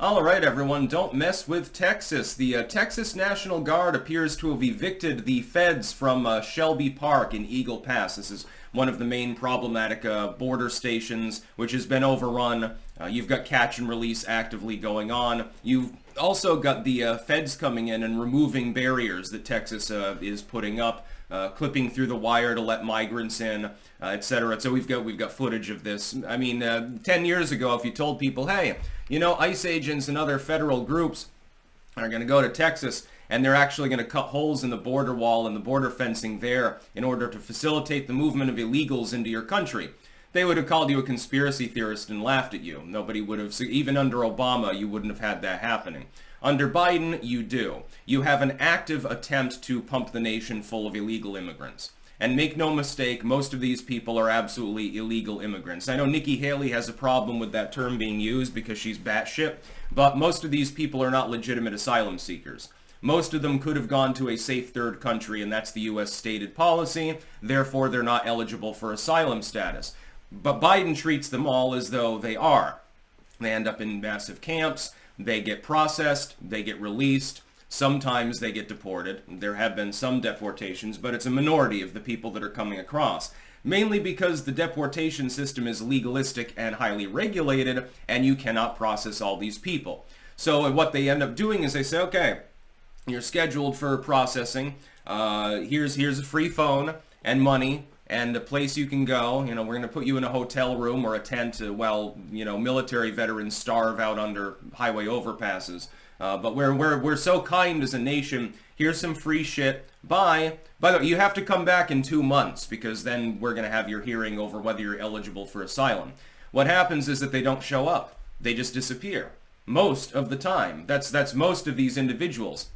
All right, everyone, don't mess with Texas. The Texas National Guard appears to have evicted the feds from Shelby Park in Eaglepass. This is one of the main problematic border stations, which has been overrun. You've got catch and release actively going on. You've also got the feds coming in and removing barriers that Texas is putting up, clipping through the wire to let migrants in, etc. So we've got footage of this. I mean, 10 years ago, if you told people, hey, you know, ICE agents and other federal groups are going to go to Texas and they're actually going to cut holes in the border wall and the border fencing there in order to facilitate the movement of illegals into your country, they would have called you a conspiracy theorist and laughed at you. Nobody would have, even under Obama, you wouldn't have had that happening. Under Biden, you do. You have an active attempt to pump the nation full of illegal immigrants. And make no mistake, most of these people are absolutely illegal immigrants. I know Nikki Haley has a problem with that term being used because she's batshit, but most of these people are not legitimate asylum seekers. Most of them could have gone to a safe third country, and that's the U.S. stated policy. Therefore, they're not eligible for asylum status. But Biden treats them all as though they are. They end up in massive camps. They get processed. They get released. Sometimes they get deported. There have been some deportations, but it's a minority of the people that are coming across. Mainly because the deportation system is legalistic and highly regulated, and you cannot process all these people. So what they end up doing is they say, okay, you're scheduled for processing. Here's a free phone and money and a place you can go. You know, we're going to put you in a hotel room or a tent while, you know, military veterans starve out under highway overpasses. But we're so kind as a nation. Here's some free shit. Bye. By the way, you have to come back in 2 months because then we're going to have your hearing over whether you're eligible for asylum. What happens is that they don't show up. They just disappear. Most of the time. That's most of these individuals.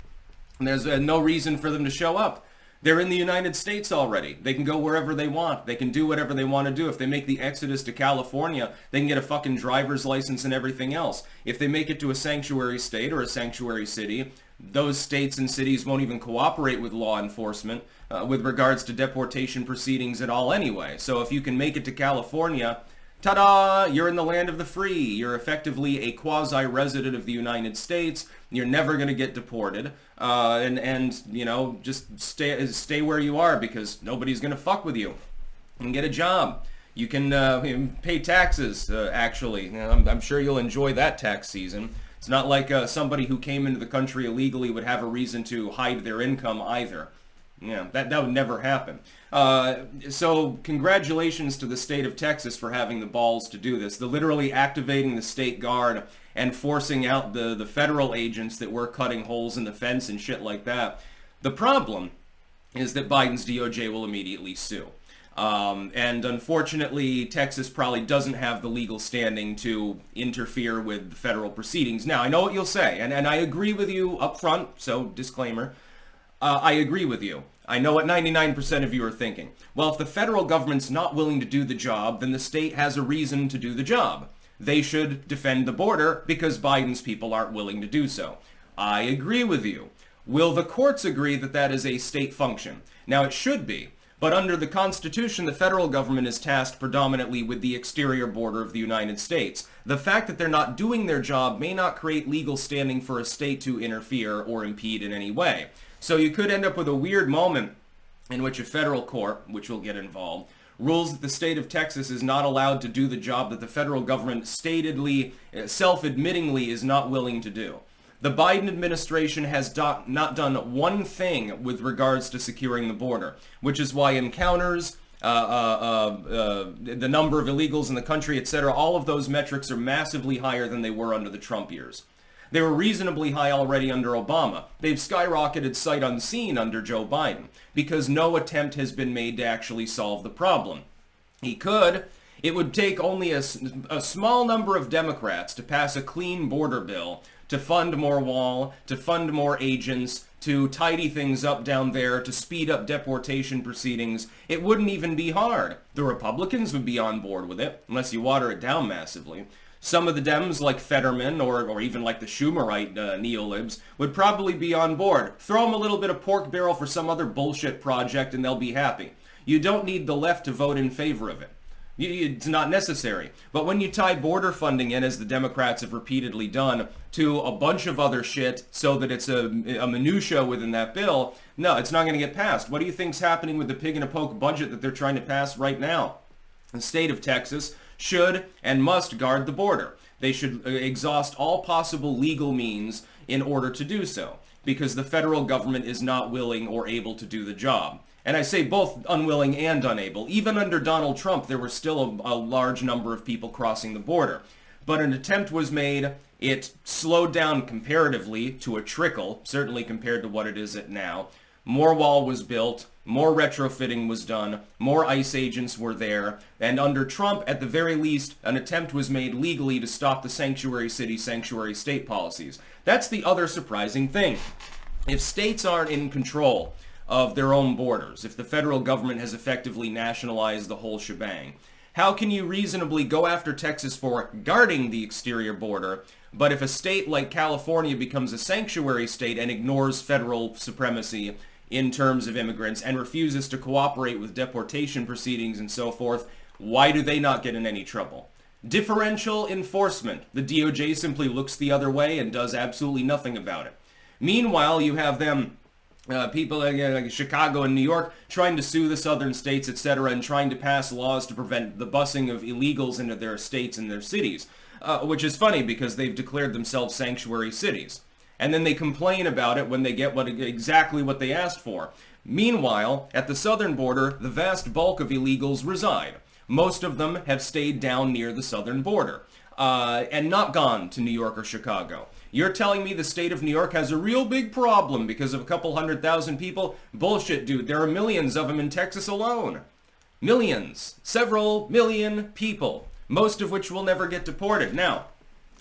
And there's no reason for them to show up. They're in the United States already. They can go wherever they want. They can do whatever they want to do. If they make the exodus to California, they can get a fucking driver's license and everything else. If they make it to a sanctuary state or a sanctuary city, those states and cities won't even cooperate with law enforcement with regards to deportation proceedings at all anyway. So if you can make it to California, ta-da, you're in the land of the free. You're effectively a quasi-resident of the United States. You're never going to get deported. And you know, just stay where you are because nobody's going to fuck with you. And get a job. You can pay taxes, actually. I'm sure you'll enjoy that tax season. It's not like somebody who came into the country illegally would have a reason to hide their income either. Yeah, that would never happen. So congratulations to the state of Texas for having the balls to do this. They're literally activating the state guard and forcing out the federal agents that were cutting holes in the fence and shit like that. The problem is that Biden's DOJ will immediately sue. And unfortunately, Texas probably doesn't have the legal standing to interfere with the federal proceedings. Now, I know what you'll say, and I agree with you up front, so disclaimer. I agree with you. I know what 99% of you are thinking. Well, if the federal government's not willing to do the job, then the state has a reason to do the job. They should defend the border because Biden's people aren't willing to do so. I agree with you. Will the courts agree that that is a state function? Now, it should be. But under the Constitution, the federal government is tasked predominantly with the exterior border of the United States. The fact that they're not doing their job may not create legal standing for a state to interfere or impede in any way. So you could end up with a weird moment in which a federal court, which will get involved, rules that the state of Texas is not allowed to do the job that the federal government statedly, self-admittingly is not willing to do. The Biden administration has not done one thing with regards to securing the border, which is why encounters, the number of illegals in the country, etc., all of those metrics are massively higher than they were under the Trump years. They were reasonably high already under Obama. They've skyrocketed sight unseen under Joe Biden because no attempt has been made to actually solve the problem. He could. It would take only a small number of Democrats to pass a clean border bill to fund more wall, to fund more agents, to tidy things up down there, to speed up deportation proceedings. It wouldn't even be hard. The Republicans would be on board with it, unless you water it down massively. Some of the Dems, like Fetterman, or even like the Schumerite neolibs, would probably be on board. Throw them a little bit of pork barrel for some other bullshit project and they'll be happy. You don't need the left to vote in favor of it. It's not necessary. But when you tie border funding in, as the Democrats have repeatedly done, to a bunch of other shit so that it's a minutia within that bill, no, it's not going to get passed. What do you think's happening with the pig in a poke budget that they're trying to pass right now? The state of Texas should and must guard the border. They should exhaust all possible legal means in order to do so, because the federal government is not willing or able to do the job. And I say both unwilling and unable. Even under Donald Trump, there were still a large number of people crossing the border. But an attempt was made. It slowed down comparatively to a trickle, certainly compared to what it is at now. More wall was built, more retrofitting was done, more ICE agents were there, and under Trump, at the very least, an attempt was made legally to stop the sanctuary city, sanctuary state policies. That's the other surprising thing. If states aren't in control of their own borders, if the federal government has effectively nationalized the whole shebang, how can you reasonably go after Texas for guarding the exterior border, but if a state like California becomes a sanctuary state and ignores federal supremacy in terms of immigrants and refuses to cooperate with deportation proceedings and so forth, why do they not get in any trouble? Differential enforcement. The DOJ simply looks the other way and does absolutely nothing about it. Meanwhile, you have them people like Chicago and New York trying to sue the southern states, etc., and trying to pass laws to prevent the busing of illegals into their states and their cities, which is funny because they've declared themselves sanctuary cities. And then they complain about it when they get exactly what they asked for. Meanwhile, at the southern border, the vast bulk of illegals reside. Most of them have stayed down near the southern border and not gone to New York or Chicago. You're telling me the state of New York has a real big problem because of a couple 100,000 people? Bullshit, dude. There are millions of them in Texas alone. Millions. Several million people. Most of which will never get deported. Now,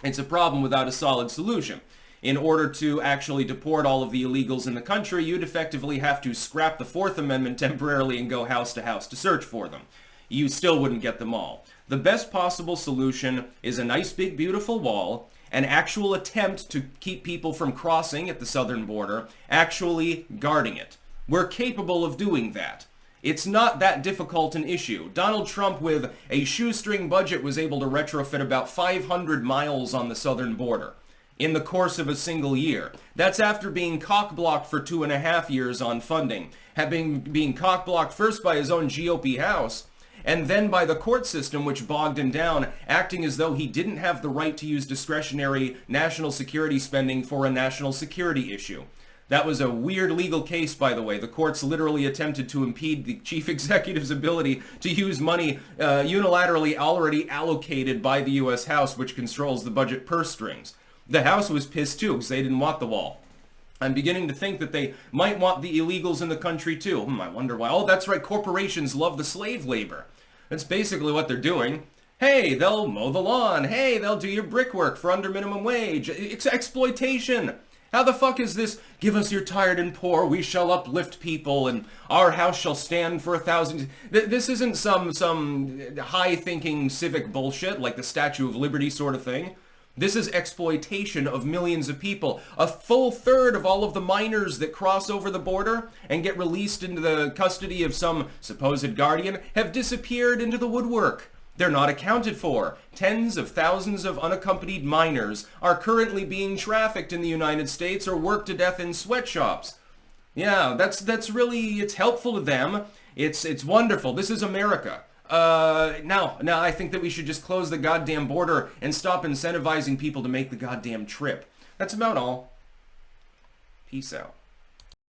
it's a problem without a solid solution. In order to actually deport all of the illegals in the country, you'd effectively have to scrap the Fourth Amendment temporarily and go house to house to search for them. You still wouldn't get them all. The best possible solution is a nice big beautiful wall, an actual attempt to keep people from crossing at the southern border, actually guarding it. We're capable of doing that. It's not that difficult an issue. Donald Trump, with a shoestring budget, was able to retrofit about 500 miles on the southern border in the course of a single year. That's after being cock-blocked for 2.5 years on funding, being cock-blocked first by his own GOP House, and then by the court system, which bogged him down, acting as though he didn't have the right to use discretionary national security spending for a national security issue. That was a weird legal case, by the way. The courts literally attempted to impede the chief executive's ability to use money unilaterally already allocated by the U.S. House, which controls the budget purse strings. The House was pissed too, because they didn't want the wall. I'm beginning to think that they might want the illegals in the country too. I wonder why. Oh, that's right, corporations love the slave labor. That's basically what they're doing. Hey, they'll mow the lawn. Hey, they'll do your brickwork for under minimum wage. It's exploitation. How the fuck is this, give us your tired and poor, we shall uplift people, and our house shall stand for 1,000... This isn't some high-thinking civic bullshit, like the Statue of Liberty sort of thing. This is exploitation of millions of people. A full third of all of the minors that cross over the border and get released into the custody of some supposed guardian have disappeared into the woodwork. They're not accounted for. Tens of thousands of unaccompanied minors are currently being trafficked in the United States or worked to death in sweatshops. Yeah, that's really, it's helpful to them. It's wonderful. This is America. Now I think that we should just close the goddamn border and stop incentivizing people to make the goddamn trip. That's about all. Peace out.